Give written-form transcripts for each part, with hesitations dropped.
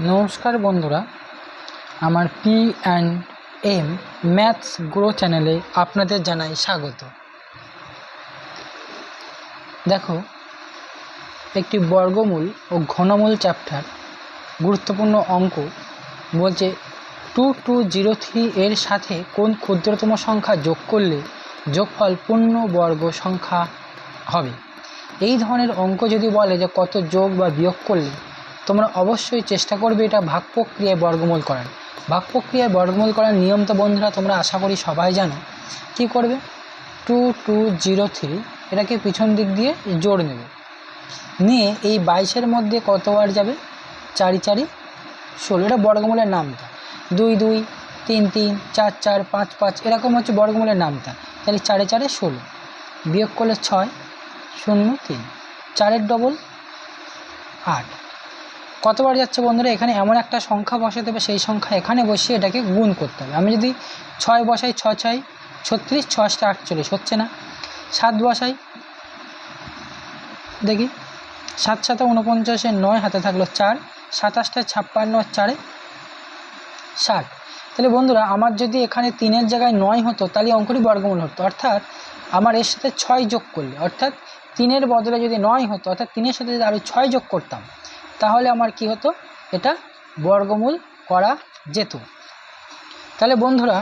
নমস্কার বন্ধুরা, আমার P&M ম্যাথস গ্রো চ্যানেলে আপনাদের জানাই স্বাগত। দেখো, একটি বর্গমূল ও ঘনমূল চ্যাপ্টার গুরুত্বপূর্ণ অঙ্ক বলছে 2203 এর সাথে কোন ক্ষুদ্রতম সংখ্যা যোগ করলে যোগফল পূর্ণবর্গ সংখ্যা হবে। এই ধরনের অঙ্ক যদি বলে যে কত যোগ বা বিয়োগ করলে, তোমরা অবশ্যই চেষ্টা করবে এটা ভাগ প্রক্রিয়ায় বর্গমূল করার। ভাগ প্রক্রিয়ায় বর্গমূল করার নিয়ম তো বন্ধুরা তোমরা আশা করি সবাই জানো। কি করবে, 2203 এটাকে পিছন দিক দিয়ে জোড় নেবে, নিয়ে এই 22-এর মধ্যে কতবার যাবে, 4 4 16, এটা বর্গমূলের নামটা। 2 2 3 3 4 4 5 5 এরকম হচ্ছে বর্গমূলের নামটা। তাহলে 4 4 16, বিয়োগ করলে 6 0 3, 4-এর ডবল 8। কতবার যাচ্ছে বন্ধুরা, এখানে এমন একটা সংখ্যা বসাতে হবে, সেই সংখ্যা এখানে বসিয়ে এটাকে গুণ করতে হবে। আমি যদি 6 বসাই, 6 6 36, 6 8 48, হচ্ছে না। 7 বসাই, দেখি 7 7 49, 9 হাতে থাকলো 4, 27 56, 4 60। তাহলে বন্ধুরা আমার যদি এখানে 3-এর জায়গায় 9 হতো, তাহলে অঙ্কটি বর্গমূল হতো। অর্থাৎ আমার এর সাথে 6 যোগ করলে, অর্থাৎ 3-এর বদলে যদি 9 হতো, অর্থাৎ 3-এর সাথে যদি আরও 6 যোগ করতাম, তাহলে আমার কি হতো, এটা বর্গমূল করা যেত। তাহলে বন্ধুরা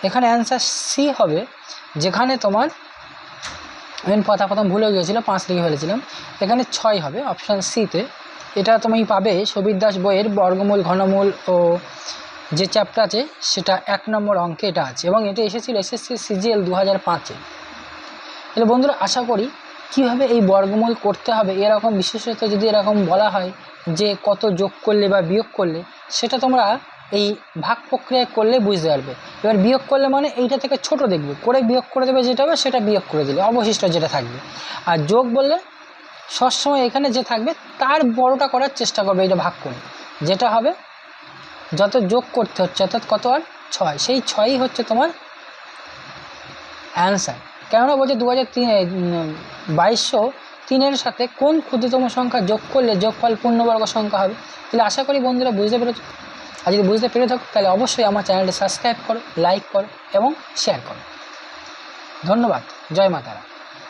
এখানে অ্যান্সার সি হবে, যেখানে তোমার প্রথম ভুলে গিয়েছিল, 5 লিখে ফেলেছিলাম, এখানে 6 হবে অপশান সিতে। এটা তুমি পাবে সবির দাস বইয়ের বর্গমূল ঘনমূল ও যে চ্যাপ্টার আছে সেটা 1 নম্বর অঙ্কে এটা আছে, এবং এটা এসেছিল এসএসসি সিজিএল 2005-এ। তাহলে বন্ধুরা আশা করি কীভাবে এই বর্গমূল করতে হবে, এরকম বিশেষত যদি এরকম বলা হয় যে কত যোগ করলে বা বিয়োগ করলে, সেটা তোমরা এই ভাগ প্রক্রিয়ায় করলে বুঝতে পারবে। এবার বিয়োগ করলে মানে এইটা থেকে ছোট দেখবে, করে বিয়োগ করে দেবে, যেটা হবে সেটা বিয়োগ করে দিলে অবশিষ্ট যেটা থাকবে। আর যোগ বললে সবসময় এখানে যে থাকবে তার বড়টা করার চেষ্টা করবে, এটা ভাগ করে যেটা হবে যত যোগ করতে হচ্ছে, অর্থাৎ কত, আর 6, সেই 6ই হচ্ছে তোমার অ্যান্সার। কেননা বলছে 2203-এর সাথে কোন ক্ষুদ্রতম সংখ্যা যোগ করলে যোগফল পূর্ণবর্গ সংখ্যা হবে। তাহলে আশা করি বন্ধুরা বুঝতে পেরেছো। আর যদি বুঝতে পেরে থাকো তাহলে অবশ্যই আমার চ্যানেলটি সাবস্ক্রাইব করো, লাইক করো এবং শেয়ার করো। ধন্যবাদ। জয় মা তারা।